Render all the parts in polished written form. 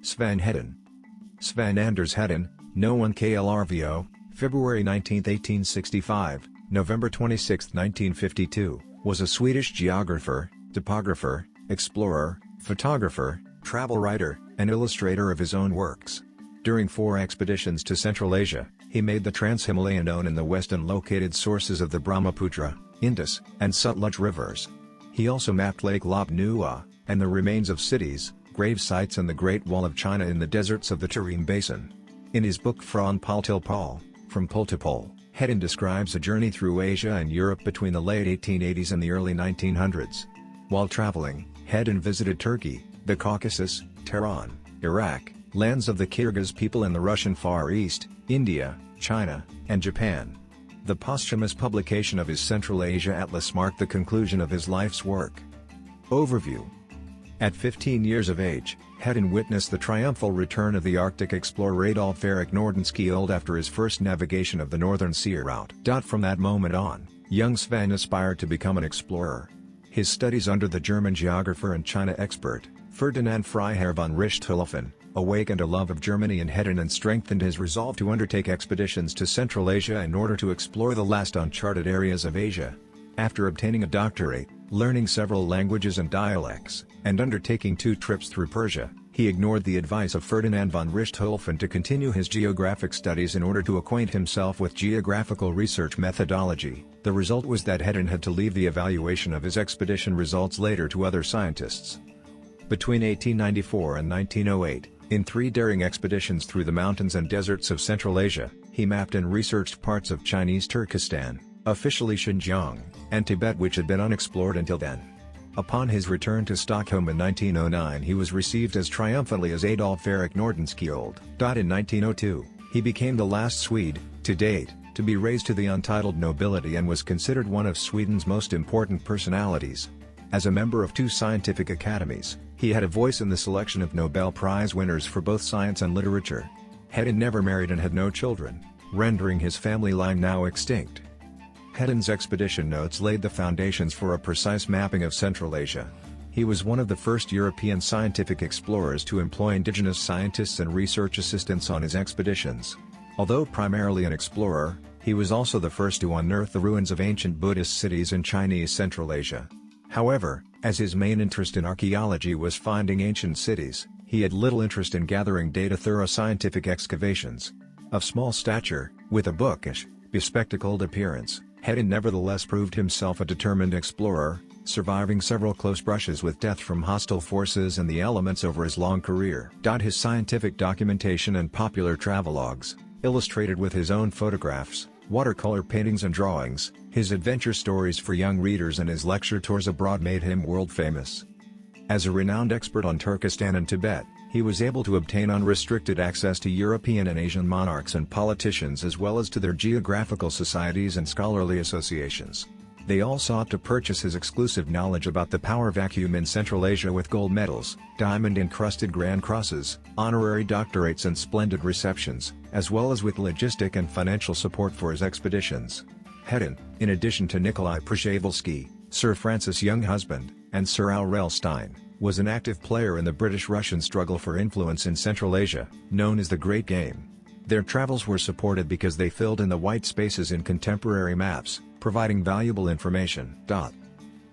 Sven Hedin. Sven Anders Hedin, KNO1kl RVO, February 19, 1865, November 26, 1952, was a Swedish geographer, topographer, explorer, photographer, travel writer, and illustrator of his own works. During 4 expeditions to Central Asia, he made the Transhimalaya known in the west and located sources of the Brahmaputra, Indus, and Sutlej Rivers. He also mapped Lake Lop Nua, and the remains of cities, grave sites and the Great Wall of China in the deserts of the Tarim Basin. In his book Från till Pole, From Pole to Pole, Hedin describes a journey through Asia and Europe between the late 1880s and the early 1900s. While traveling, Hedin visited Turkey, the Caucasus, Tehran, Iraq, lands of the Kyrgyz people in the Russian Far East, India, China, and Japan. The posthumous publication of his Central Asia Atlas marked the conclusion of his life's work. Overview. At 15 years of age, Hedin witnessed the triumphal return of the Arctic explorer Adolf Erik Nordenskjöld after his first navigation of the Northern Sea route. From that moment on, young Sven aspired to become an explorer. His studies under the German geographer and China expert, Ferdinand Freiherr von Richthofen, awakened a love of Germany in Hedin and strengthened his resolve to undertake expeditions to Central Asia in order to explore the last uncharted areas of Asia. After obtaining a doctorate, learning several languages and dialects, and undertaking 2 trips through Persia, he ignored the advice of Ferdinand von Richthofen to continue his geographic studies in order to acquaint himself with geographical research methodology. The result was that Hedin had to leave the evaluation of his expedition results later to other scientists. Between 1894 and 1908, in 3 daring expeditions through the mountains and deserts of Central Asia, he mapped and researched parts of Chinese Turkestan, officially Xinjiang, and Tibet which had been unexplored until then. Upon his return to Stockholm in 1909 he was received as triumphantly as Adolf Erik Nordenskjöld. In 1902, he became the last Swede, to date, to be raised to the untitled nobility and was considered one of Sweden's most important personalities. As a member of 2 scientific academies, he had a voice in the selection of Nobel Prize winners for both science and literature. Hedin never married and had no children, rendering his family line now extinct. Hedin's expedition notes laid the foundations for a precise mapping of Central Asia. He was one of the first European scientific explorers to employ indigenous scientists and research assistants on his expeditions. Although primarily an explorer, he was also the first to unearth the ruins of ancient Buddhist cities in Chinese Central Asia. However, as his main interest in archaeology was finding ancient cities, he had little interest in gathering data through scientific excavations. Of small stature, with a bookish, bespectacled appearance, Hedin nevertheless proved himself a determined explorer, surviving several close brushes with death from hostile forces and the elements over his long career. His scientific documentation and popular travelogues, illustrated with his own photographs, watercolor paintings and drawings, his adventure stories for young readers and his lecture tours abroad made him world famous. As a renowned expert on Turkestan and Tibet, he was able to obtain unrestricted access to European and Asian monarchs and politicians as well as to their geographical societies and scholarly associations. They all sought to purchase his exclusive knowledge about the power vacuum in Central Asia with gold medals, diamond-encrusted Grand Crosses, honorary doctorates and splendid receptions, as well as with logistic and financial support for his expeditions. Hedin, in addition to Nikolai Przhevalsky, Sir Francis' young husband, and Sir Aurel Stein, was an active player in the British-Russian struggle for influence in Central Asia, known as the Great Game. Their travels were supported because they filled in the white spaces in contemporary maps, providing valuable information.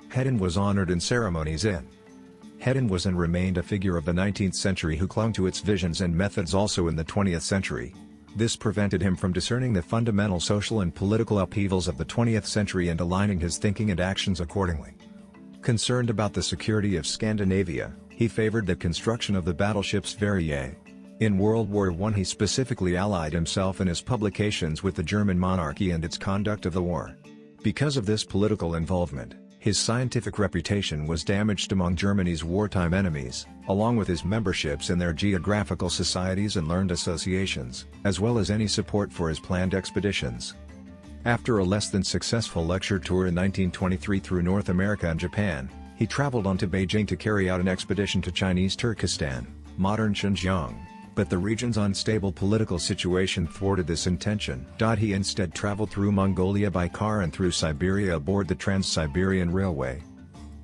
Hedin was honored in ceremonies in. Hedin was and remained a figure of the 19th century who clung to its visions and methods also in the 20th century. This prevented him from discerning the fundamental social and political upheavals of the 20th century and aligning his thinking and actions accordingly. Concerned about the security of Scandinavia, he favored the construction of the battleship Sverige. In World War I he specifically allied himself in his publications with the German monarchy and its conduct of the war. Because of this political involvement, his scientific reputation was damaged among Germany's wartime enemies, along with his memberships in their geographical societies and learned associations, as well as any support for his planned expeditions. After a less than successful lecture tour in 1923 through North America and Japan, he traveled on to Beijing to carry out an expedition to Chinese Turkestan, modern Xinjiang, but the region's unstable political situation thwarted this intention. He instead traveled through Mongolia by car and through Siberia aboard the Trans-Siberian Railway.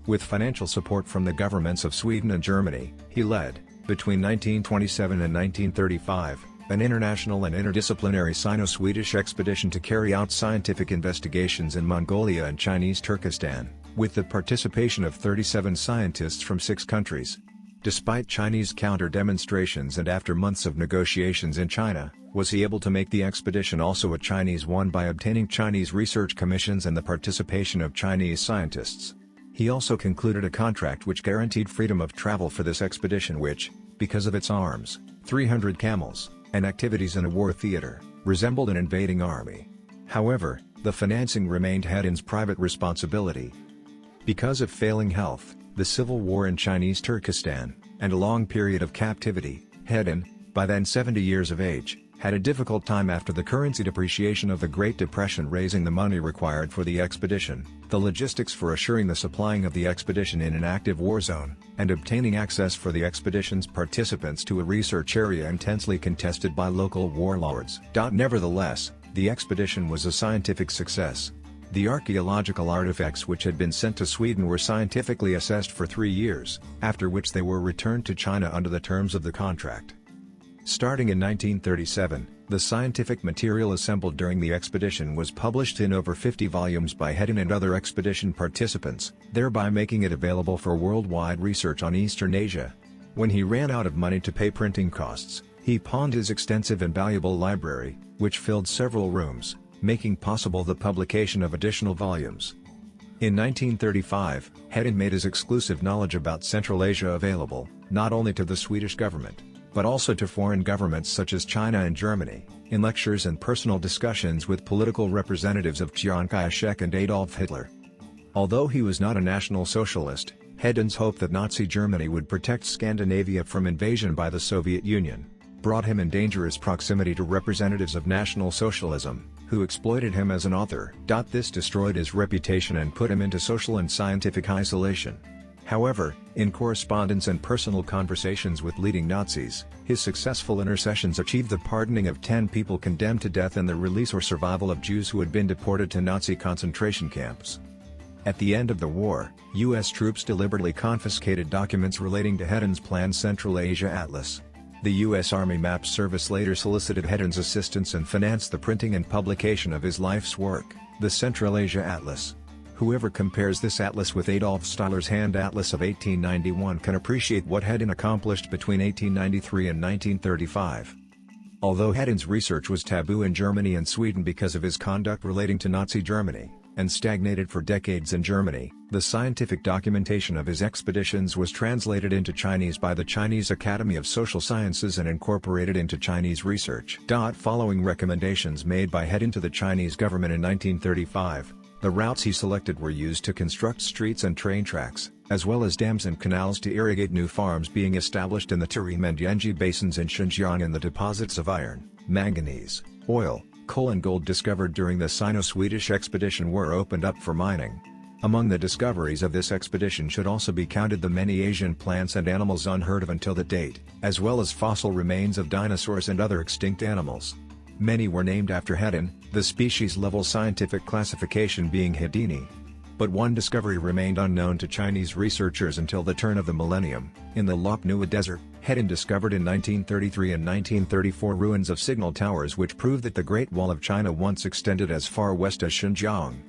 With financial support from the governments of Sweden and Germany, he led, Between 1927 and 1935, an international and interdisciplinary Sino-Swedish expedition to carry out scientific investigations in Mongolia and Chinese Turkestan, with the participation of 37 scientists from 6 countries. Despite Chinese counter-demonstrations and after months of negotiations in China, was he able to make the expedition also a Chinese one by obtaining Chinese research commissions and the participation of Chinese scientists. He also concluded a contract which guaranteed freedom of travel for this expedition which, because of its arms, 300 camels, and activities in a war theater, resembled an invading army. However, the financing remained Hedin's private responsibility. Because of failing health, the civil war in Chinese Turkestan, and a long period of captivity, Hedin, by then 70 years of age, had a difficult time after the currency depreciation of the Great Depression raising the money required for the expedition, the logistics for assuring the supplying of the expedition in an active war zone, and obtaining access for the expedition's participants to a research area intensely contested by local warlords. Nevertheless, the expedition was a scientific success. The archaeological artifacts which had been sent to Sweden were scientifically assessed for 3 years, after which they were returned to China under the terms of the contract. Starting in 1937, the scientific material assembled during the expedition was published in over 50 volumes by Hedin and other expedition participants, thereby making it available for worldwide research on Eastern Asia. When he ran out of money to pay printing costs, he pawned his extensive and valuable library, which filled several rooms, making possible the publication of additional volumes. In 1935, Hedin made his exclusive knowledge about Central Asia available, not only to the Swedish government, but also to foreign governments such as China and Germany, in lectures and personal discussions with political representatives of Chiang Kai-shek and Adolf Hitler. Although he was not a National Socialist, Hedin's hope that Nazi Germany would protect Scandinavia from invasion by the Soviet Union brought him in dangerous proximity to representatives of National Socialism, who exploited him as an author. This destroyed his reputation and put him into social and scientific isolation. However, in correspondence and personal conversations with leading Nazis, his successful intercessions achieved the pardoning of 10 people condemned to death and the release or survival of Jews who had been deported to Nazi concentration camps. At the end of the war, U.S. troops deliberately confiscated documents relating to Hedin's planned Central Asia Atlas. The U.S. Army Maps Service later solicited Hedin's assistance and financed the printing and publication of his life's work, the Central Asia Atlas. Whoever compares this atlas with Adolf Stahler's Hand Atlas of 1891 can appreciate what Hedin accomplished between 1893 and 1935. Although Hedin's research was taboo in Germany and Sweden because of his conduct relating to Nazi Germany, and stagnated for decades in Germany, the scientific documentation of his expeditions was translated into Chinese by the Chinese Academy of Social Sciences and incorporated into Chinese research. Following recommendations made by Hedin to the Chinese government in 1935, the routes he selected were used to construct streets and train tracks, as well as dams and canals to irrigate new farms being established in the Tarim and Yenji basins in Xinjiang, and the deposits of iron, manganese, oil, coal and gold discovered during the Sino-Swedish expedition were opened up for mining. Among the discoveries of this expedition should also be counted the many Asian plants and animals unheard of until that date, as well as fossil remains of dinosaurs and other extinct animals. Many were named after Hedin, the species-level scientific classification being Hedini. But one discovery remained unknown to Chinese researchers until the turn of the millennium. In the Lop Nua desert, Hedin discovered in 1933 and 1934 ruins of signal towers which prove that the Great Wall of China once extended as far west as Xinjiang.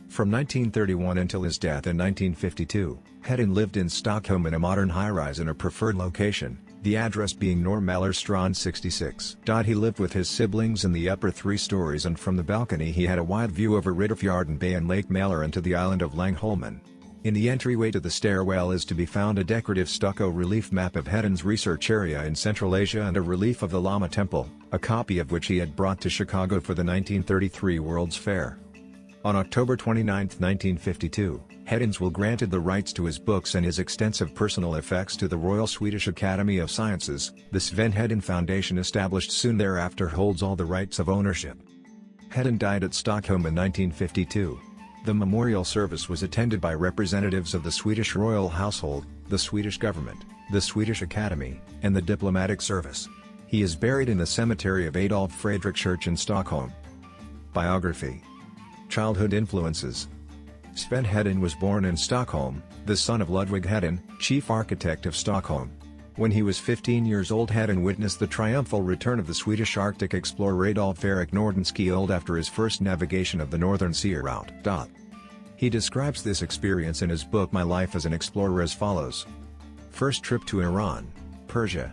From 1931 until his death in 1952, Hedin lived in Stockholm in a modern high-rise in a preferred location, the address being Norrmalmstrand 66. He lived with his siblings in the upper 3 stories, and from the balcony he had a wide view over Riddarfjorden Bay and Lake Mälaren to the island of Langholmen. In the entryway to the stairwell is to be found a decorative stucco relief map of Hedin's research area in Central Asia and a relief of the Lama Temple, a copy of which he had brought to Chicago for the 1933 World's Fair. On October 29, 1952, Hedin's will granted the rights to his books and his extensive personal effects to the Royal Swedish Academy of Sciences. The Sven Hedin Foundation, established soon thereafter, holds all the rights of ownership. Hedin died at Stockholm in 1952. The memorial service was attended by representatives of the Swedish royal household, the Swedish government, the Swedish Academy, and the diplomatic service. He is buried in the cemetery of Adolf Fredrik Church in Stockholm. Biography. Childhood influences. Sven Hedin was born in Stockholm, the son of Ludwig Hedin, chief architect of Stockholm. When he was 15 years old, Hedin witnessed the triumphal return of the Swedish Arctic explorer Adolf Erik Nordenskjöld after his first navigation of the Northern Sea route. He describes this experience in his book My Life as an Explorer as follows. First trip to Iran, Persia.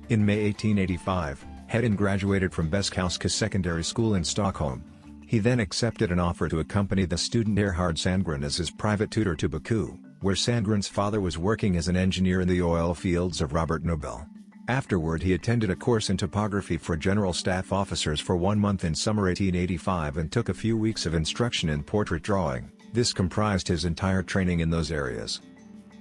In May 1885, Hedin graduated from Beskowska Secondary School in Stockholm. He then accepted an offer to accompany the student Erhard Sandgren as his private tutor to Baku, where Sandgren's father was working as an engineer in the oil fields of Robert Nobel. Afterward he attended a course in topography for general staff officers for 1 month in summer 1885 and took a few weeks of instruction in portrait drawing. This comprised his entire training in those areas.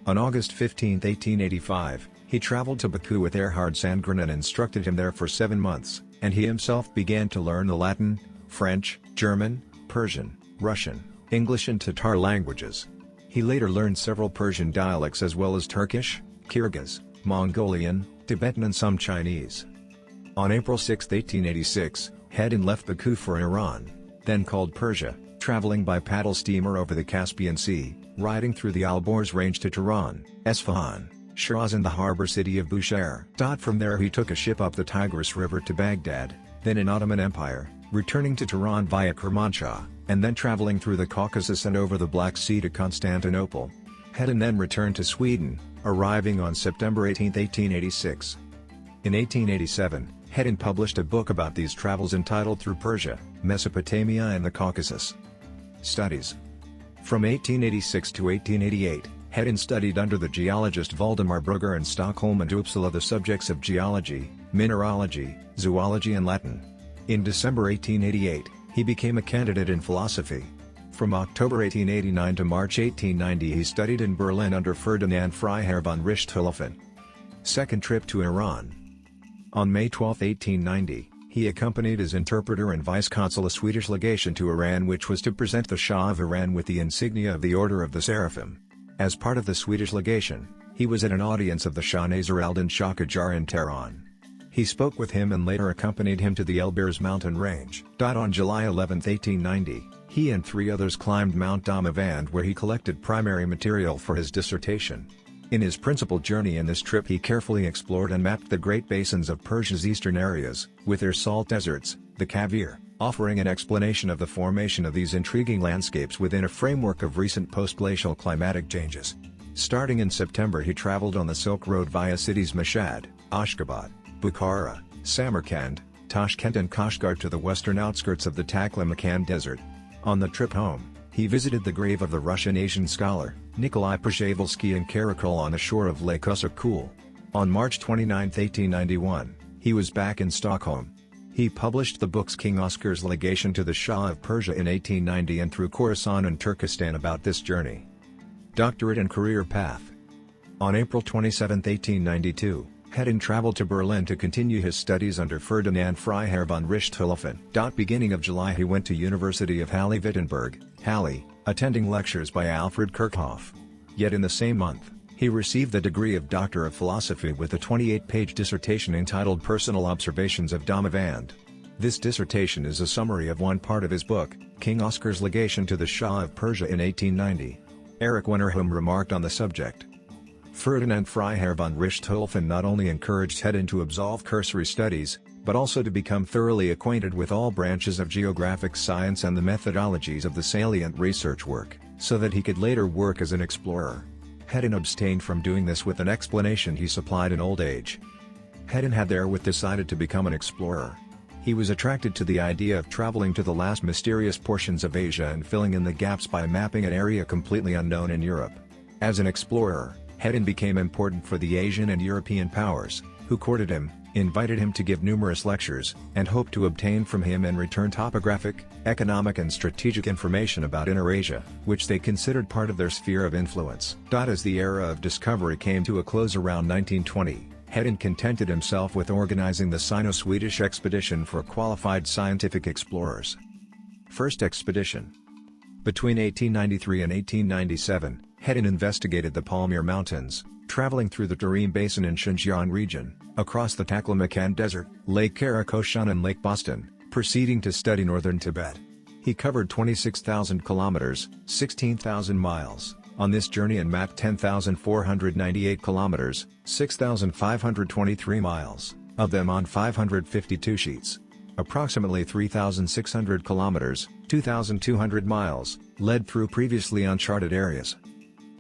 On August 15, 1885, he traveled to Baku with Erhard Sandgren and instructed him there for 7 months, and he himself began to learn the Latin, French, German, Persian, Russian, English and Tatar languages. He later learned several Persian dialects as well as Turkish, Kyrgyz, Mongolian, Tibetan and some Chinese. On April 6, 1886, Hedin left Baku for Iran, then called Persia, traveling by paddle steamer over the Caspian Sea, riding through the Alborz range to Tehran, Esfahan, Shiraz and the harbor city of Bushehr. From there he took a ship up the Tigris River to Baghdad, then in Ottoman Empire, returning to Tehran via Kermanshah, and then traveling through the Caucasus and over the Black Sea to Constantinople. Hedin then returned to Sweden, arriving on September 18, 1886. In 1887, Hedin published a book about these travels entitled Through Persia, Mesopotamia and the Caucasus. Studies. From 1886 to 1888, Hedin studied under the geologist Valdemar Brugger in Stockholm and Uppsala the subjects of geology, mineralogy, zoology and Latin. In December 1888, he became a candidate in philosophy. From October 1889 to March 1890 he studied in Berlin under Ferdinand Freiherr von Richthofen. Second trip to Iran. On May 12, 1890, he accompanied as interpreter and vice-consul a Swedish legation to Iran which was to present the Shah of Iran with the insignia of the Order of the Seraphim. As part of the Swedish legation, he was at an audience of the Shah Nasir al-Din Shah Qajar in Tehran. He spoke with him and later accompanied him to the Elburz mountain range. On July 11, 1890, he and 3 others climbed Mount Damavand where he collected primary material for his dissertation. In his principal journey in this trip he carefully explored and mapped the great basins of Persia's eastern areas, with their salt deserts, the Kavir, offering an explanation of the formation of these intriguing landscapes within a framework of recent post-glacial climatic changes. Starting in September he traveled on the Silk Road via cities Mashhad, Ashgabat, Bukhara, Samarkand, Tashkent and Kashgar to the western outskirts of the Taklamakan Desert. On the trip home, he visited the grave of the Russian Asian scholar, Nikolai Przhevalsky in Karakul on the shore of Lake Usakul. On March 29, 1891, he was back in Stockholm. He published the books King Oscar's Legation to the Shah of Persia in 1890 and Through Khorasan and Turkestan about this journey. Doctorate and career path. On April 27, 1892, Hedin traveled to Berlin to continue his studies under Ferdinand Freiherr von Richthofen. Beginning of July he went to University of Halle-Wittenberg, Halle, attending lectures by Alfred Kirchhoff. Yet in the same month, he received the degree of Doctor of Philosophy with a 28-page dissertation entitled Personal Observations of Damavand. This dissertation is a summary of one part of his book, King Oscar's Legation to the Shah of Persia in 1890. Eric Wennerholm remarked on the subject. Ferdinand Freiherr von Richthofen not only encouraged Hedin to absolve cursory studies, but also to become thoroughly acquainted with all branches of geographic science and the methodologies of the salient research work, so that he could later work as an explorer. Hedin abstained from doing this with an explanation he supplied in old age. Hedin had therewith decided to become an explorer. He was attracted to the idea of traveling to the last mysterious portions of Asia and filling in the gaps by mapping an area completely unknown in Europe. As an explorer, Hedin became important for the Asian and European powers, who courted him, invited him to give numerous lectures, and hoped to obtain from him in return topographic, economic and strategic information about Inner Asia, which they considered part of their sphere of influence. As the era of discovery came to a close around 1920, Hedin contented himself with organizing the Sino-Swedish expedition for qualified scientific explorers. First expedition. Between 1893 and 1897, Hedin investigated the Palmyra Mountains, traveling through the Tarim Basin in Xinjiang region, across the Taklamakan Desert, Lake Karakoshan and Lake Boston, proceeding to study northern Tibet. He covered 26,000 kilometers, 16,000 miles, on this journey and mapped 10,498 kilometers, 6,523 miles, of them on 552 sheets. Approximately 3,600 kilometers, 2,200 miles, led through previously uncharted areas.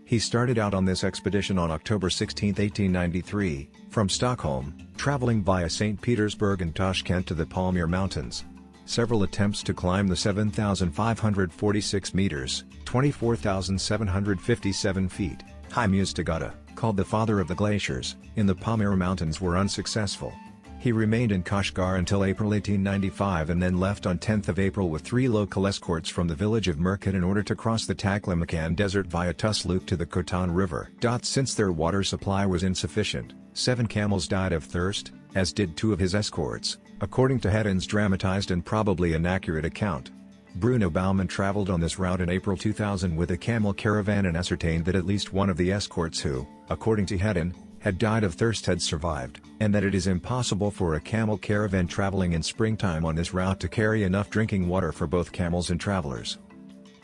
He started out on this expedition on October 16, 1893, from Stockholm, traveling via St. Petersburg and Tashkent to the Palmyra Mountains. Several attempts to climb the 7,546 meters, 24,757 feet, high Muztagh, called the Father of the Glaciers, in the Palmyra Mountains were unsuccessful. He remained in Kashgar until April 1895 and then left on 10th of April with 3 local escorts from the village of Merkit in order to cross the Taklamakan Desert via Tusluk to the Khotan River. Since their water supply was insufficient, 7 camels died of thirst, as did 2 of his escorts, according to Hedin's dramatized and probably inaccurate account. Bruno Baumann traveled on this route in April 2000 with a camel caravan and ascertained that at least one of the escorts who, according to Hedin, had died of thirst had survived, and that it is impossible for a camel caravan traveling in springtime on this route to carry enough drinking water for both camels and travelers.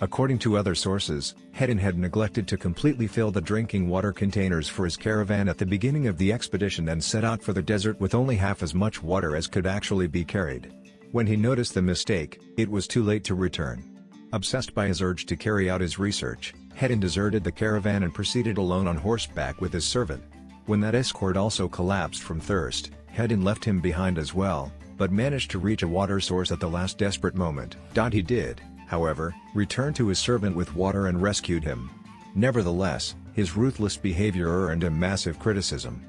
According to other sources, Hedin had neglected to completely fill the drinking water containers for his caravan at the beginning of the expedition and set out for the desert with only half as much water as could actually be carried. When he noticed the mistake, it was too late to return. Obsessed by his urge to carry out his research, Hedin deserted the caravan and proceeded alone on horseback with his servant. When that escort also collapsed from thirst, Hedin left him behind as well, but managed to reach a water source at the last desperate moment. He did, however, return to his servant with water and rescued him. Nevertheless, his ruthless behavior earned him massive criticism.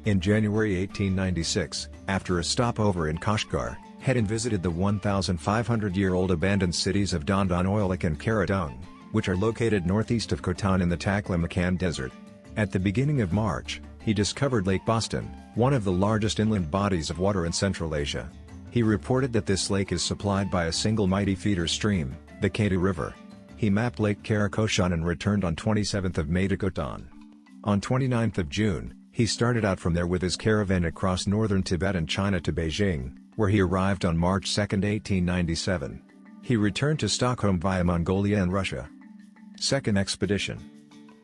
In January 1896, after a stopover in Kashgar, Hedin visited the 1,500-year-old abandoned cities of Dondonoilik and Karadung, which are located northeast of Khotan in the Taklamakan Desert. At the beginning of March, he discovered Lake Boston, one of the largest inland bodies of water in Central Asia. He reported that this lake is supplied by a single mighty feeder stream, the KNO River. He mapped Lake Karakoshan and returned on 27th of May to Khotan. On 29th of June, he started out from there with his caravan across northern Tibet and China to Beijing, where he arrived on March 2, 1897. He returned to Stockholm via Mongolia and Russia. Second expedition.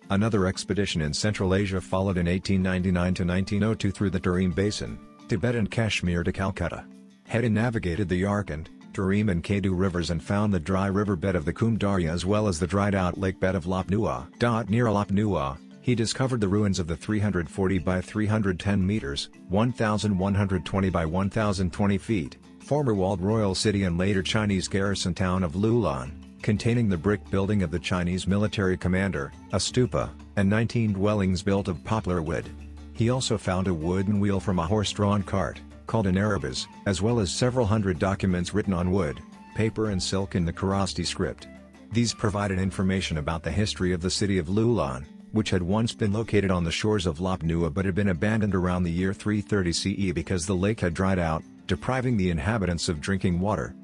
Another expedition in Central Asia followed in 1899 to 1902 through the Tarim Basin, Tibet and Kashmir to Calcutta. Hedin navigated the Yarkand, Tarim and KNO rivers and found the dry riverbed of the Kum Darya as well as the dried-out lake bed of Lop Nua. Near Lop Nua, he discovered the ruins of the 340 by 310 meters, 1,120 by 1,020 feet, former walled royal city and later Chinese garrison town of Lulan, containing the brick building of the Chinese military commander, a stupa, and 19 dwellings built of poplar wood. He also found a wooden wheel from a horse-drawn cart, called an arabaz, as well as several hundred documents written on wood, paper and silk in the Kharosthi script. These provided information about the history of the city of Lulan, which had once been located on the shores of Lop Nua but had been abandoned around the year 330 CE because the lake had dried out, depriving the inhabitants of drinking water.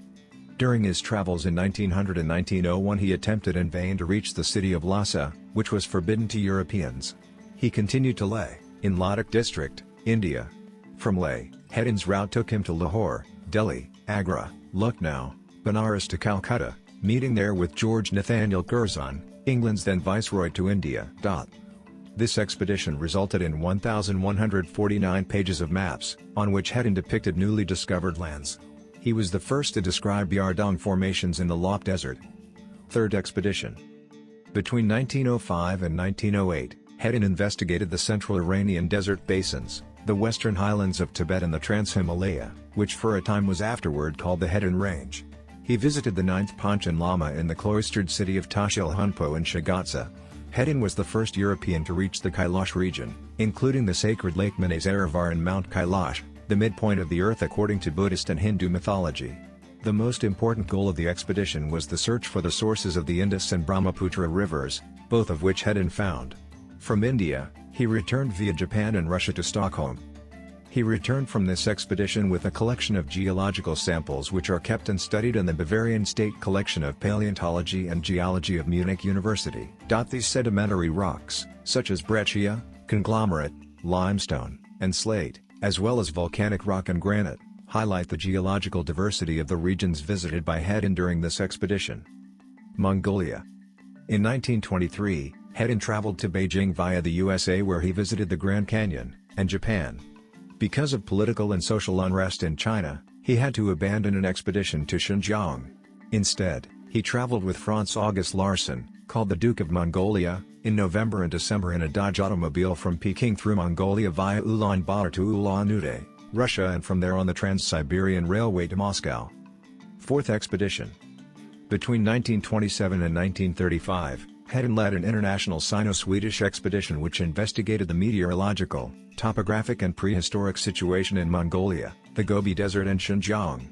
During his travels in 1900 and 1901 he attempted in vain to reach the city of Lhasa, which was forbidden to Europeans. He continued to Leh, in Ladakh district, India. From Leh, Hedin's route took him to Lahore, Delhi, Agra, Lucknow, Benares to Calcutta, meeting there with George Nathaniel Curzon, England's then viceroy to India. This expedition resulted in 1,149 pages of maps, on which Hedin depicted newly discovered lands. He was the first to describe Yardang formations in the Lop Desert. Third expedition. Between 1905 and 1908, Hedin investigated the central Iranian desert basins, the western highlands of Tibet and the Transhimalaya, which for a time was afterward called the Hedin Range. He visited the 9th Panchen Lama in the cloistered city of Tashil Hunpo in Shagatsa. Hedin was the first European to reach the Kailash region, including the sacred Lake Manasaravar and Mount Kailash, the midpoint of the earth according to Buddhist and Hindu mythology. The most important goal of the expedition was the search for the sources of the Indus and Brahmaputra rivers, both of which Hedin found. From India, he returned via Japan and Russia to Stockholm. He returned from this expedition with a collection of geological samples which are kept and studied in the Bavarian State Collection of Paleontology and Geology of Munich University. These sedimentary rocks, such as breccia, conglomerate, limestone, and slate, as well as volcanic rock and granite, highlight the geological diversity of the regions visited by Hedin during this expedition. Mongolia. In 1923, Hedin traveled to Beijing via the USA, where he visited the Grand Canyon, and Japan. Because of political and social unrest in China, he had to abandon an expedition to Xinjiang. Instead, he traveled with Franz August Larsen, called the Duke of Mongolia, in November and December in a Dodge automobile from Peking through Mongolia via Ulaanbaatar to Ulan-Ude, Russia, and from there on the Trans-Siberian Railway to Moscow. Fourth expedition. Between 1927 and 1935, Hedin led an international Sino-Swedish expedition which investigated the meteorological, topographic and prehistoric situation in Mongolia, the Gobi Desert and Xinjiang.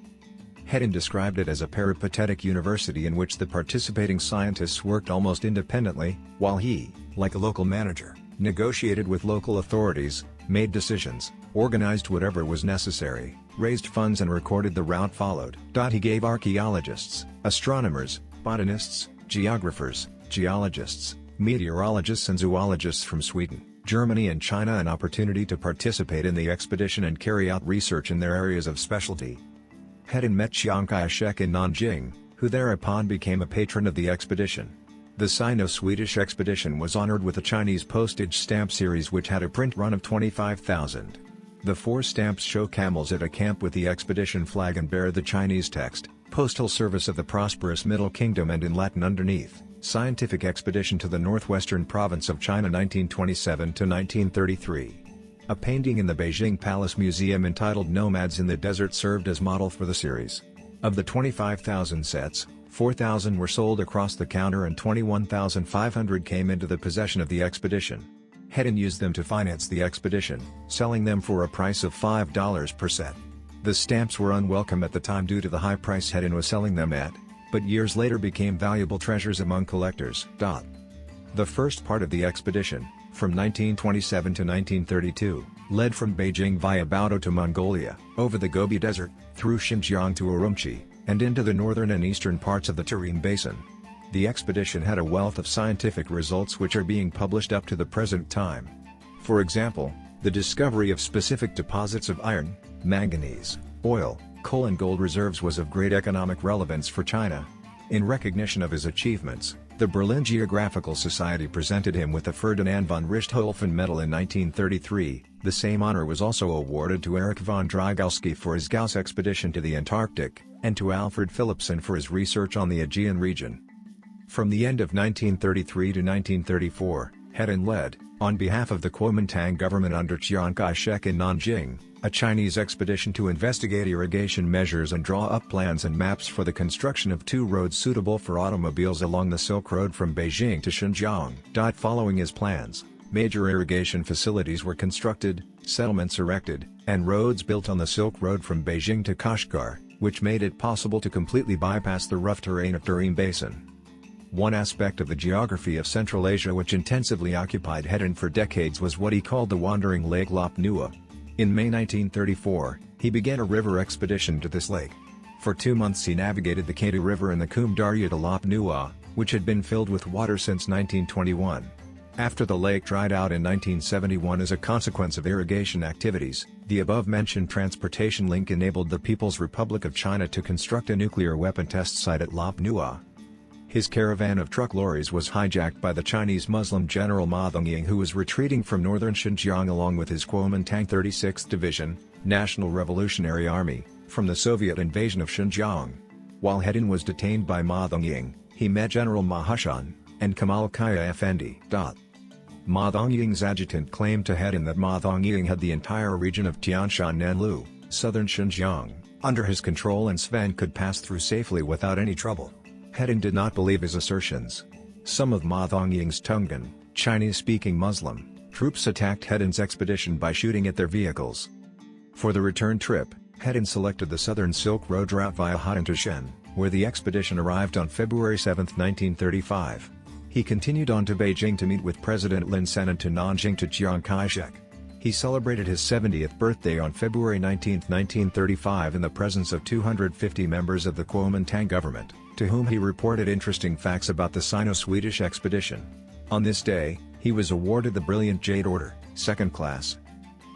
Hedin described it as a peripatetic university in which the participating scientists worked almost independently, while he, like a local manager, negotiated with local authorities, made decisions, organized whatever was necessary, raised funds and recorded the route followed. He gave archaeologists, astronomers, botanists, geographers, geologists, meteorologists and zoologists from Sweden, Germany and China an opportunity to participate in the expedition and carry out research in their areas of specialty. Hedin met Chiang Kai-shek in Nanjing, who thereupon became a patron of the expedition. The Sino-Swedish expedition was honored with a Chinese postage stamp series which had a print run of 25,000. The 4 stamps show camels at a camp with the expedition flag and bear the Chinese text, Postal Service of the Prosperous Middle Kingdom, and in Latin underneath, Scientific Expedition to the Northwestern Province of China 1927-1933. A painting in the Beijing Palace Museum entitled Nomads in the Desert served as model for the series. Of the 25,000 sets, 4,000 were sold across the counter and 21,500 came into the possession of the expedition. Hedin used them to finance the expedition, selling them for a price of $5 per set. The stamps were unwelcome at the time due to the high price Hedin was selling them at, but years later became valuable treasures among collectors. The first part of the expedition, from 1927 to 1932, led from Beijing via Baotou to Mongolia, over the Gobi Desert, through Xinjiang to Urumqi, and into the northern and eastern parts of the Tarim Basin. The expedition had a wealth of scientific results which are being published up to the present time. For example, the discovery of specific deposits of iron, manganese, oil, coal and gold reserves was of great economic relevance for China. In recognition of his achievements, the Berlin Geographical Society presented him with the Ferdinand von Richthofen Medal in 1933. The same honor was also awarded to Erich von Drygalski for his Gauss expedition to the Antarctic, and to Alfred Philipson for his research on the Aegean region. From the end of 1933 to 1934, Hedin led, on behalf of the Kuomintang government under Chiang Kai-shek in Nanjing, a Chinese expedition to investigate irrigation measures and draw up plans and maps for the construction of 2 roads suitable for automobiles along the Silk Road from Beijing to Xinjiang. Following his plans, major irrigation facilities were constructed, settlements erected, and roads built on the Silk Road from Beijing to Kashgar, which made it possible to completely bypass the rough terrain of Tarim Basin. One aspect of the geography of Central Asia which intensively occupied Hedin for decades was what he called the wandering Lake Lop Nua. In May 1934, he began a river expedition to this lake. For 2 months he navigated the Kata River and the Kum Darya to Lop Nua, which had been filled with water since 1921. After the lake dried out in 1971 as a consequence of irrigation activities, the above-mentioned transportation link enabled the People's Republic of China to construct a nuclear weapon test site at Lop Nua. His caravan of truck lorries was hijacked by the Chinese Muslim General Ma Dongying, who was retreating from northern Xinjiang along with his Kuomintang 36th Division, National Revolutionary Army, from the Soviet invasion of Xinjiang. While Hedin was detained by Ma Dongying, he met General Ma Hushan, and Kamal Kaya Effendi. Ma Dongying's adjutant claimed to Hedin that Ma Dongying had the entire region of Tianshan Nanlu, southern Xinjiang, under his control and Sven could pass through safely without any trouble. Hedin did not believe his assertions. Some of Ma Dongying's Tungan, Chinese-speaking Muslim, troops attacked Hedin's expedition by shooting at their vehicles. For the return trip, Hedin selected the southern Silk Road route via Hainan to Shen, where the expedition arrived on February 7, 1935. He continued on to Beijing to meet with President Lin Sen and to Nanjing to Chiang Kai-shek. He celebrated his 70th birthday on February 19, 1935 in the presence of 250 members of the Kuomintang government, to whom he reported interesting facts about the Sino-Swedish expedition. On this day, he was awarded the Brilliant Jade Order, 2nd class.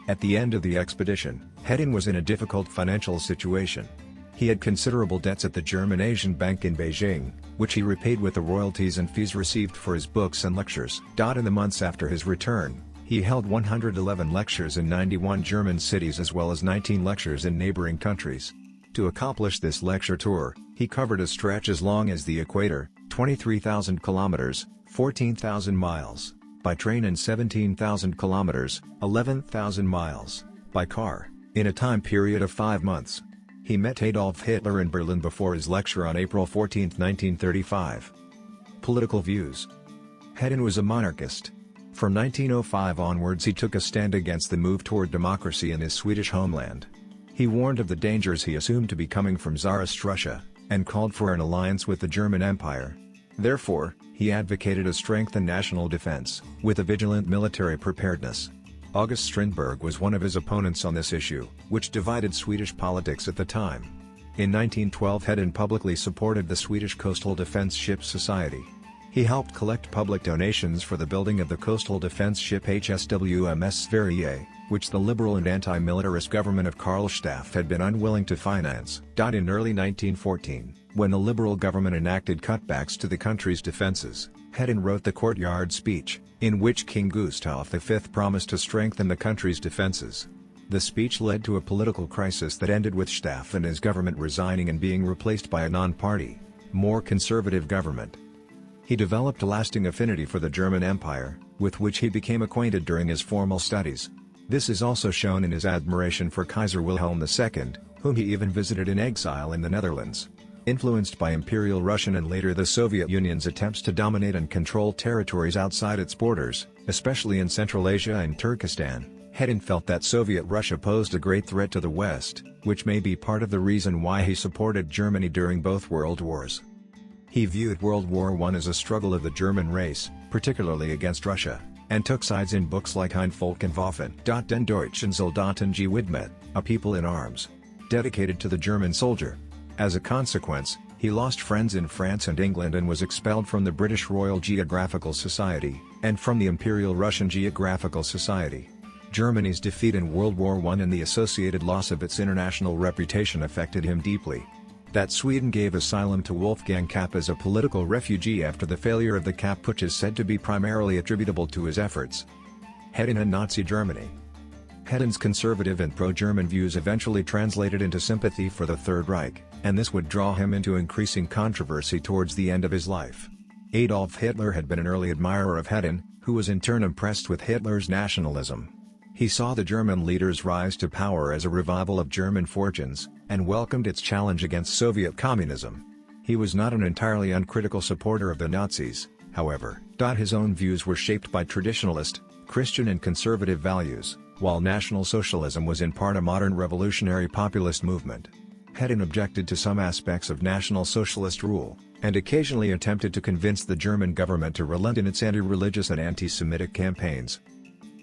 At the end of the expedition, Hedin was in a difficult financial situation. He had considerable debts at the German Asian Bank in Beijing, which he repaid with the royalties and fees received for his books and lectures. In the months after his return, he held 111 lectures in 91 German cities as well as 19 lectures in neighboring countries. To accomplish this lecture tour, he covered a stretch as long as the equator, 23,000 kilometers, 14,000 miles, by train and 17,000 kilometers, 11,000 miles, by car, in a time period of 5 months. He met Adolf Hitler in Berlin before his lecture on April 14, 1935. Political views. Hedin was a monarchist. From 1905 onwards he took a stand against the move toward democracy in his Swedish homeland. He warned of the dangers he assumed to be coming from Tsarist Russia, and called for an alliance with the German Empire. Therefore, he advocated a strengthened national defense, with a vigilant military preparedness. August Strindberg was one of his opponents on this issue, which divided Swedish politics at the time. In 1912 Hedin publicly supported the Swedish Coastal Defense Ship Society. He helped collect public donations for the building of the coastal defense ship HSWMS Sverige, which the liberal and anti-militarist government of Karl Staaff had been unwilling to finance. In early 1914, when the liberal government enacted cutbacks to the country's defenses, Hedin wrote the Courtyard Speech, in which King Gustav V promised to strengthen the country's defenses. The speech led to a political crisis that ended with Staaff and his government resigning and being replaced by a non-party, more conservative government. He developed a lasting affinity for the German Empire, with which he became acquainted during his formal studies. This is also shown in his admiration for Kaiser Wilhelm II, whom he even visited in exile in the Netherlands. Influenced by Imperial Russian and later the Soviet Union's attempts to dominate and control territories outside its borders, especially in Central Asia and Turkestan, Hedin felt that Soviet Russia posed a great threat to the West, which may be part of the reason why he supported Germany during both World Wars. He viewed World War I as a struggle of the German race, particularly against Russia, and took sides in books like Ein Volk in Waffen, Den Deutschen Soldaten gewidmet, A People in Arms, dedicated to the German soldier. As a consequence, he lost friends in France and England and was expelled from the British Royal Geographical Society, and from the Imperial Russian Geographical Society. Germany's defeat in World War I and the associated loss of its international reputation affected him deeply. That Sweden gave asylum to Wolfgang Kapp as a political refugee after the failure of the Kapp putsch is said to be primarily attributable to his efforts. Hedin and Nazi Germany. Hedin's conservative and pro-German views eventually translated into sympathy for the Third Reich, and this would draw him into increasing controversy towards the end of his life. Adolf Hitler had been an early admirer of Hedin, who was in turn impressed with Hitler's nationalism. He saw the German leader's rise to power as a revival of German fortunes, and welcomed its challenge against Soviet communism. He was not an entirely uncritical supporter of the Nazis, however. His own views were shaped by traditionalist, Christian and conservative values, while National Socialism was in part a modern revolutionary populist movement. Hedin objected to some aspects of National Socialist rule, and occasionally attempted to convince the German government to relent in its anti-religious and anti-Semitic campaigns.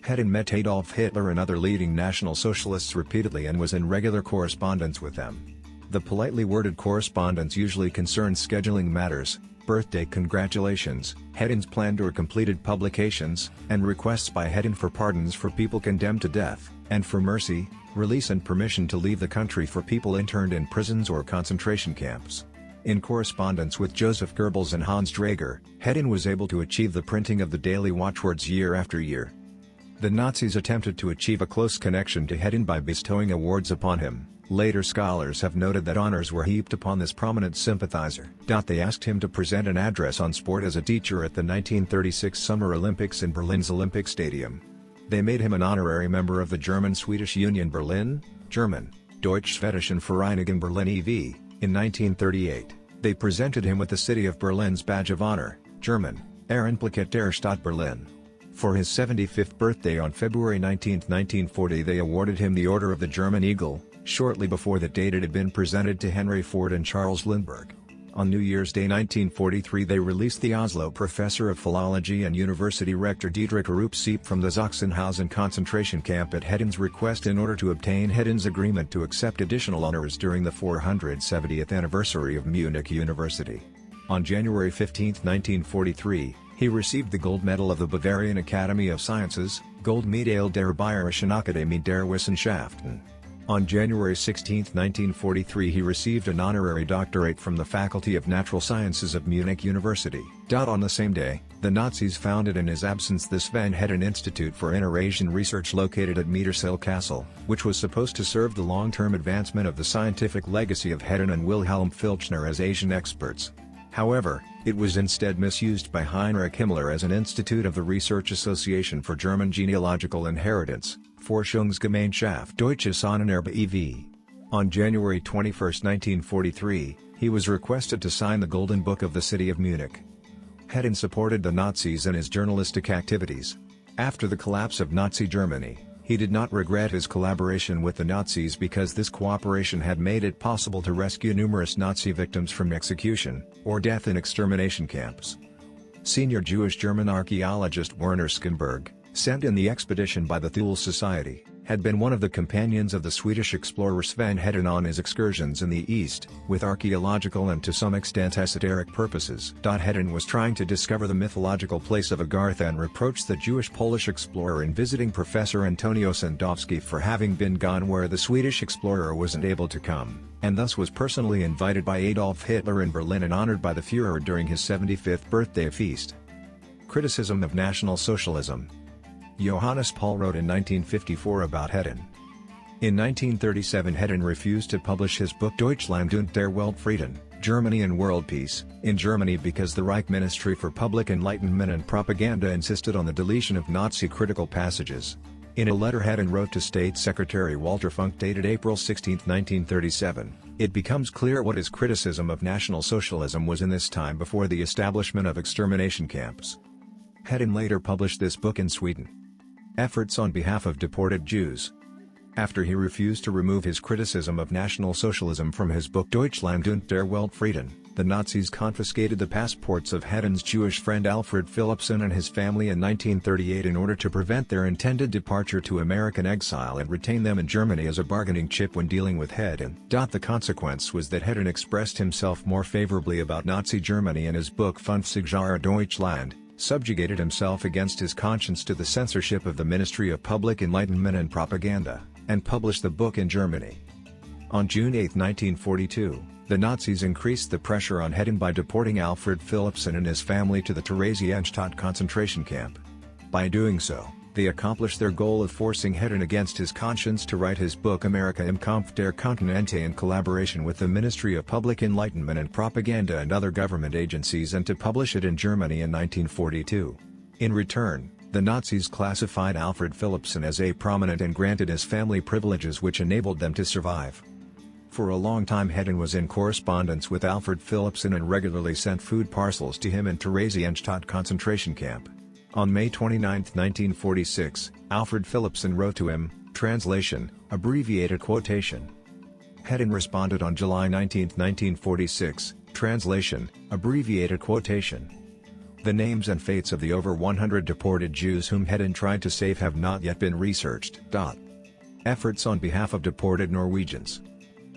Hedin met Adolf Hitler and other leading National Socialists repeatedly and was in regular correspondence with them. The politely worded correspondence usually concerned scheduling matters, birthday congratulations, Hedin's planned or completed publications, and requests by Hedin for pardons for people condemned to death, and for mercy, release and permission to leave the country for people interned in prisons or concentration camps. In correspondence with Joseph Goebbels and Hans Draeger, Hedin was able to achieve the printing of the daily watchwords year after year. The Nazis attempted to achieve a close connection to Hedin by bestowing awards upon him. Later scholars have noted that honors were heaped upon this prominent sympathizer. They asked him to present an address on sport as a teacher at the 1936 Summer Olympics in Berlin's Olympic Stadium. They made him an honorary member of the German-Swedish Union Berlin, German, Deutsch-Schwedischen Vereinigung Berlin e.V., in 1938. They presented him with the City of Berlin's Badge of Honor, German, Ehrenplaket der Stadt Berlin. For his 75th birthday on February 19, 1940 they awarded him the Order of the German Eagle. Shortly before that date it had been presented to Henry Ford and Charles Lindbergh. On New Year's Day 1943 they released the Oslo professor of philology and university rector Diederik Erup from the Sachsenhausen concentration camp at Hedin's request in order to obtain Hedin's agreement to accept additional honors during the 470th anniversary of Munich University. On January 15, 1943, he received the Gold Medal of the Bavarian Academy of Sciences, Goldmedaille der Bayerischen Akademie der Wissenschaften. On January 16, 1943 he received an honorary doctorate from the Faculty of Natural Sciences of Munich University. On the same day, the Nazis founded in his absence the Sven Hedin Institute for Inter-Asian Research located at Mittersill Castle, which was supposed to serve the long-term advancement of the scientific legacy of Hedin and Wilhelm Filchner as Asian experts. However, it was instead misused by Heinrich Himmler as an institute of the Research Association for German Genealogical Inheritance, Forschungsgemeinschaft Deutsches Ahnenerbe e.V. On January 21, 1943, he was requested to sign the Golden Book of the City of Munich. Hedin supported the Nazis in his journalistic activities. After the collapse of Nazi Germany, he did not regret his collaboration with the Nazis because this cooperation had made it possible to rescue numerous Nazi victims from execution, or death in extermination camps. Senior Jewish German archaeologist Werner Skimberg, sent in the expedition by the Thule Society, had been one of the companions of the Swedish explorer Sven Hedin on his excursions in the East, with archaeological and to some extent esoteric purposes. Hedin was trying to discover the mythological place of Agartha and reproached the Jewish-Polish explorer in visiting Professor Antonio Sandowski for having been gone where the Swedish explorer wasn't able to come, and thus was personally invited by Adolf Hitler in Berlin and honored by the Führer during his 75th birthday feast. Criticism of National Socialism. Johannes Paul wrote in 1954 about Hedin. In 1937 Hedin refused to publish his book Deutschland und der Weltfrieden, Germany and World Peace, in Germany because the Reich Ministry for Public Enlightenment and Propaganda insisted on the deletion of Nazi-critical passages. In a letter Hedin wrote to State Secretary Walter Funk dated April 16, 1937, it becomes clear what his criticism of National Socialism was in this time before the establishment of extermination camps. Hedin later published this book in Sweden. Efforts on behalf of deported Jews. After he refused to remove his criticism of National Socialism from his book Deutschland und der Weltfrieden, the Nazis confiscated the passports of Hedin's Jewish friend Alfred Philippson and his family in 1938 in order to prevent their intended departure to American exile and retain them in Germany as a bargaining chip when dealing with Hedin. The consequence was that Hedin expressed himself more favorably about Nazi Germany in his book 50 Jahre Deutschland, subjugated himself against his conscience to the censorship of the Ministry of Public Enlightenment and Propaganda, and published the book in Germany. On June 8, 1942, the Nazis increased the pressure on Hedin by deporting Alfred Philippson and his family to the Theresienstadt concentration camp. By doing so, they accomplished their goal of forcing Hedin against his conscience to write his book Amerika im Kampf der Kontinente in collaboration with the Ministry of Public Enlightenment and Propaganda and other government agencies and to publish it in Germany in 1942. In return, the Nazis classified Alfred Philippson as a prominent and granted his family privileges which enabled them to survive. For a long time Hedin was in correspondence with Alfred Philippson and regularly sent food parcels to him in Theresienstadt concentration camp. On May 29, 1946, Alfred Philippson wrote to him, translation, abbreviated quotation. Hedin responded on July 19, 1946, translation, abbreviated quotation. The names and fates of the over 100 deported Jews whom Hedin tried to save have not yet been researched. Efforts on behalf of deported Norwegians.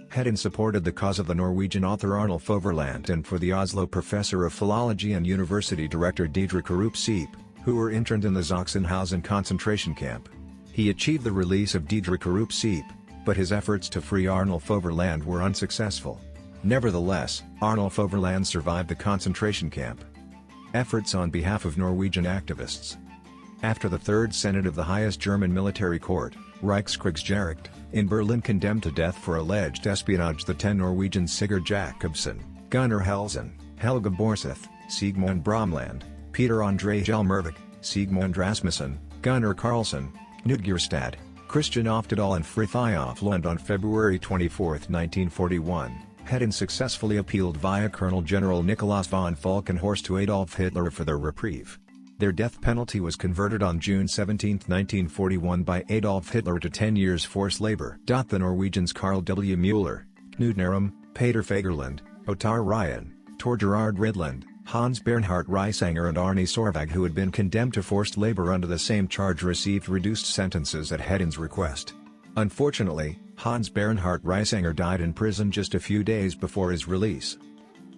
Hedin supported the cause of the Norwegian author Arnulf Overland and for the Oslo professor of philology and university director Diedrich Arup Seep, who were interned in the Sachsenhausen concentration camp. He achieved the release of Diedrich Arup Seep, but his efforts to free Arnulf Overland were unsuccessful. Nevertheless, Arnulf Overland survived the concentration camp. Efforts on behalf of Norwegian activists. After the Third Senate of the highest German military court, Reichskriegsgericht, in Berlin condemned to death for alleged espionage the 10 Norwegians Sigurd Jacobsen, Gunnar Helsen, Helge Borseth, Sigmund Bromland, Peter Andre Hjelmervik, Sigmund Rasmussen, Gunnar Carlsen, Knut Gjerstad, Christian Oftedal and Fritjof Lund. On February 24, 1941, Hedin successfully appealed via Colonel General Nikolaus von Falkenhorst to Adolf Hitler for their reprieve. Their death penalty was converted on June 17, 1941 by Adolf Hitler to 10 years forced labor. The Norwegians Carl W. Müller, Knut Nærum, Peter Fagerlund, Ottar Ryan, Tor Gerard Rydland, Hans Bernhard Reisanger and Arne Sorvag, who had been condemned to forced labor under the same charge, received reduced sentences at Hedin's request. Unfortunately, Hans Bernhard Reisanger died in prison just a few days before his release.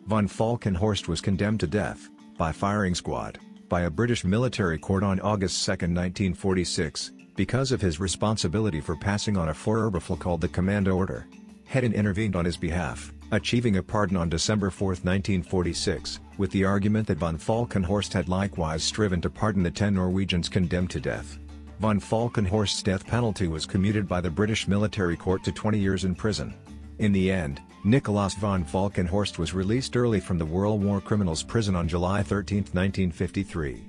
Von Falkenhorst was condemned to death, by firing squad, by a British military court on August 2, 1946, Because of his responsibility for passing on a Vorurbeifel called the Commando Order, Hedin intervened on his behalf, achieving a pardon on December 4, 1946, with the argument that von Falkenhorst had likewise striven to pardon the 10 Norwegians condemned to death. Von Falkenhorst's death penalty was commuted by the British military court to 20 years in prison. In the end, Nicolaas von Falkenhorst was released early from the World War Criminals Prison on July 13, 1953.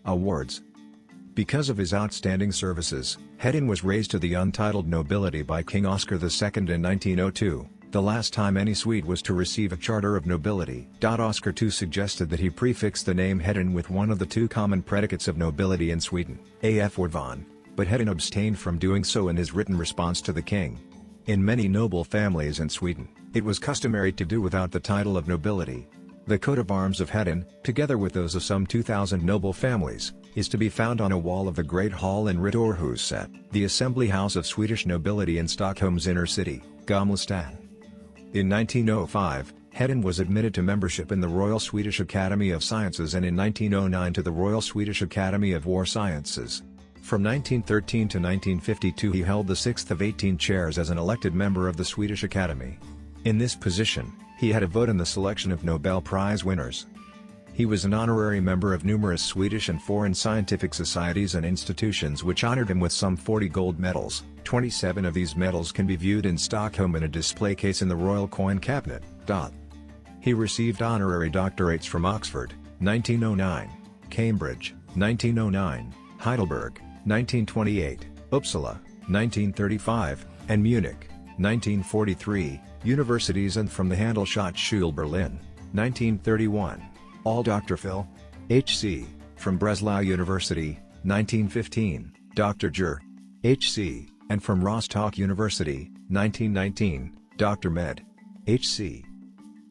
Awards. Because of his outstanding services, Hedin was raised to the untitled nobility by King Oscar II in 1902, the last time any Swede was to receive a charter of nobility. Oscar II suggested that he prefix the name Hedin with one of the two common predicates of nobility in Sweden, af or von, but Hedin abstained from doing so in his written response to the king. In many noble families in Sweden, it was customary to do without the title of nobility. The coat of arms of Hedin, together with those of some 2,000 noble families, is to be found on a wall of the Great Hall in Riddarhuset, the assembly house of Swedish nobility in Stockholm's inner city, Gamla stan. In 1905, Hedin was admitted to membership in the Royal Swedish Academy of Sciences and in 1909 to the Royal Swedish Academy of War Sciences. From 1913 to 1952 he held the 6th of 18 chairs as an elected member of the Swedish Academy. In this position, he had a vote in the selection of Nobel Prize winners. He was an honorary member of numerous Swedish and foreign scientific societies and institutions which honored him with some 40 gold medals. 27 of these medals can be viewed in Stockholm in a display case in the Royal Coin Cabinet. He received honorary doctorates from Oxford, 1909, Cambridge, 1909, Heidelberg, 1928, Uppsala, 1935, and Munich, 1943, universities, and from the Handelshochschule Berlin, 1931. All Dr. Phil. H.C., from Breslau University, 1915, Dr. Jur. H.C., and from Rostock University, 1919, Dr. Med. H.C.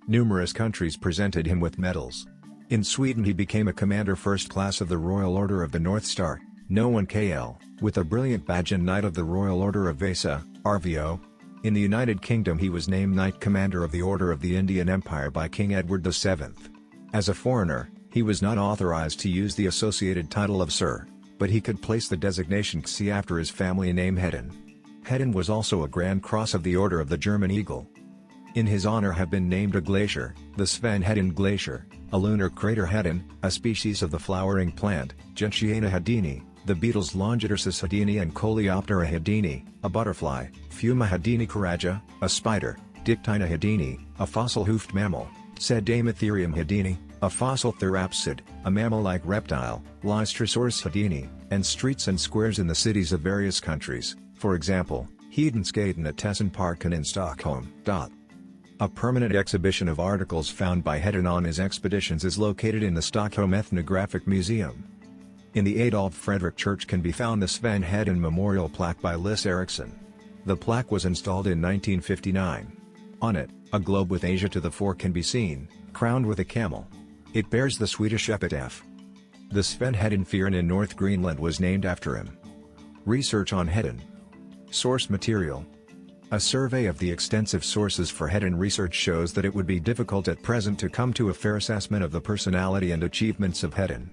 Numerous countries presented him with medals. In Sweden he became a Commander First Class of the Royal Order of the North Star, KNO1kl, with a brilliant badge, and Knight of the Royal Order of Vasa, RVO. In the United Kingdom he was named Knight Commander of the Order of the Indian Empire by King Edward VII. As a foreigner, he was not authorized to use the associated title of Sir, but he could place the designation XI after his family name Hedin. Hedin was also a Grand Cross of the Order of the German Eagle. In his honor have been named a glacier, the Sven Hedin Glacier, a lunar crater Hedin, a species of the flowering plant, Gentiana hedini, the beetles Longitorsus hedini and Coleoptera hedini, a butterfly, Fuma hedini caraja, a spider, Dictyna hedini, a fossil-hoofed mammal, Sedametherium hedini, a fossil therapsid, a mammal-like reptile, Lystrosaurus hedini, and streets and squares in the cities of various countries, for example, Hedenskaden at Tessenparken in Stockholm. A permanent exhibition of articles found by Hedin on his expeditions is located in the Stockholm Ethnographic Museum. In the Adolf Fredrik Church can be found the Sven Hedin Memorial Plaque by Liss Eriksson. The plaque was installed in 1959. On it, a globe with Asia to the fore can be seen, crowned with a camel. It bears the Swedish epitaph. The Sven Hedin Fyren in North Greenland was named after him. Research on Hedin. Source material. A survey of the extensive sources for Hedin research shows that it would be difficult at present to come to a fair assessment of the personality and achievements of Hedin.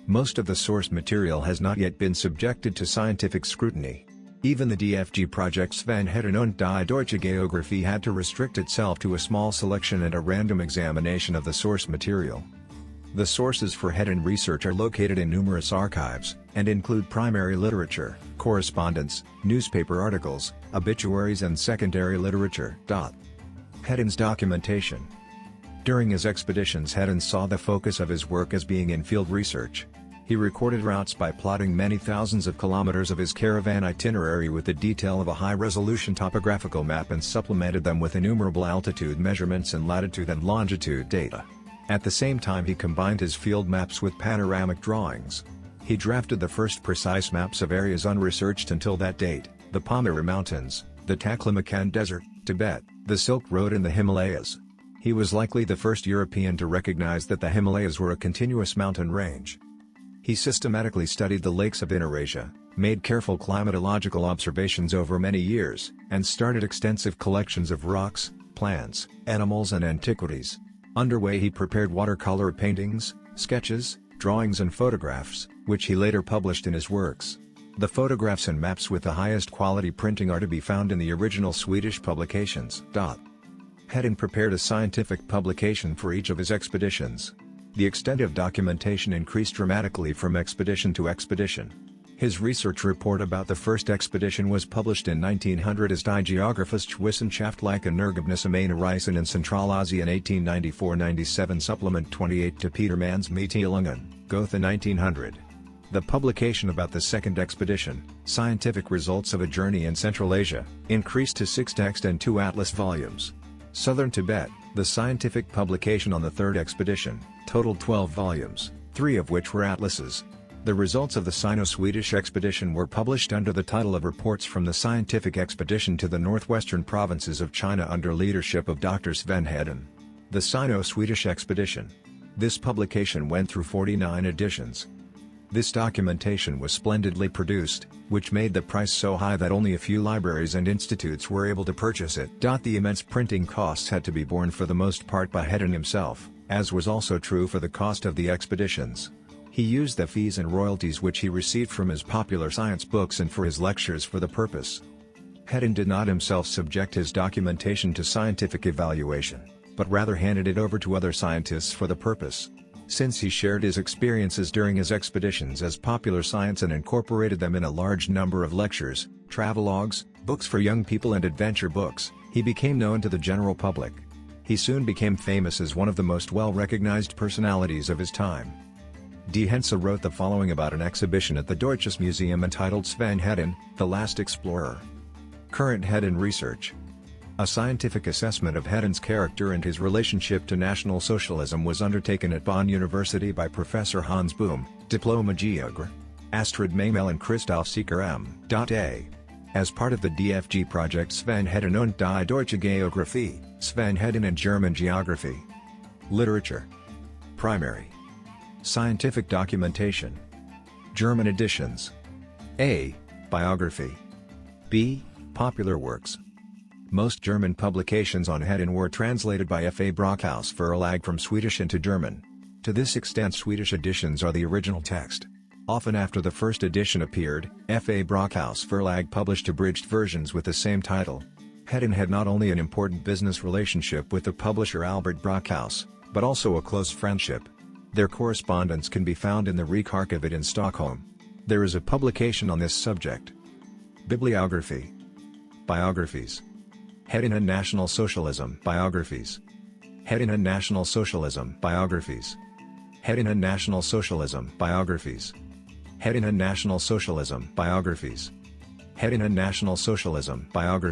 Most of the source material has not yet been subjected to scientific scrutiny. Even the DFG project Sven Hedin und die Deutsche Geographie had to restrict itself to a small selection and a random examination of the source material. The sources for Hedin research are located in numerous archives, and include primary literature, correspondence, newspaper articles, obituaries and secondary literature. Hedin's documentation. During his expeditions Hedin saw the focus of his work as being in field research. He recorded routes by plotting many thousands of kilometers of his caravan itinerary with the detail of a high-resolution topographical map and supplemented them with innumerable altitude measurements and latitude and longitude data. At the same time he combined his field maps with panoramic drawings. He drafted the first precise maps of areas unresearched until that date, the Pamir Mountains, the Taklamakan Desert, Tibet, the Silk Road and the Himalayas. He was likely the first European to recognize that the Himalayas were a continuous mountain range. He systematically studied the lakes of Inner Asia, made careful climatological observations over many years, and started extensive collections of rocks, plants, animals and antiquities. Underway he prepared watercolor paintings, sketches, drawings and photographs, which he later published in his works. The photographs and maps with the highest quality printing are to be found in the original Swedish publications. Hedin prepared a scientific publication for each of his expeditions. The extent of documentation increased dramatically from expedition to expedition. His research report about the first expedition was published in 1900 as Die Geographische Ergebnisse meiner Reisen in Zentralasien 1894-97 Supplement 28 to Petermann's Mitteilungen, Gotha 1900. The publication about the second expedition, Scientific Results of a Journey in Central Asia, increased to 6 text and 2 atlas volumes. Southern Tibet, the scientific publication on the third expedition, totaled 12 volumes, 3 of which were atlases. The results of the Sino-Swedish expedition were published under the title of Reports from the Scientific Expedition to the Northwestern Provinces of China under leadership of Dr. Sven Hedin. The Sino-Swedish expedition. This publication went through 49 editions. This documentation was splendidly produced, which made the price so high that only a few libraries and institutes were able to purchase it. The immense printing costs had to be borne for the most part by Hedin himself, as was also true for the cost of the expeditions. He used the fees and royalties which he received from his popular science books and for his lectures for the purpose. Hedin did not himself subject his documentation to scientific evaluation, but rather handed it over to other scientists for the purpose. Since he shared his experiences during his expeditions as popular science and incorporated them in a large number of lectures, travelogues, books for young people and adventure books, he became known to the general public. He soon became famous as one of the most well-recognized personalities of his time. D. Hense wrote the following about an exhibition at the Deutsches Museum entitled Sven Hedin, The Last Explorer. Current Hedin research. A scientific assessment of Hedin's character and his relationship to National Socialism was undertaken at Bonn University by Professor Hans Bohm, Diploma Geographer, Astrid Maimel and Christoph Sieker M.A. As part of the DFG project Sven Hedin und die Deutsche Geographie, Sven Hedin and German Geography. Literature. Primary. Scientific documentation. German editions. A. Biography. B. Popular works. Most German publications on Hedin were translated by F. A. Brockhaus Verlag from Swedish into German. To this extent Swedish editions are the original text. Often after the first edition appeared, F. A. Brockhaus Verlag published abridged versions with the same title. Hedin had not only an important business relationship with the publisher Albert Brockhaus, but also a close friendship. Their correspondence can be found in the Riksarkivet in Stockholm. There is a publication on this subject. Bibliography. Biographies. Hedin and National Socialism Biographies. Hedin and National Socialism Biographies. Hedin and National Socialism Biographies. Hedin and National Socialism Biographies. Hedin and National Socialism Biographies.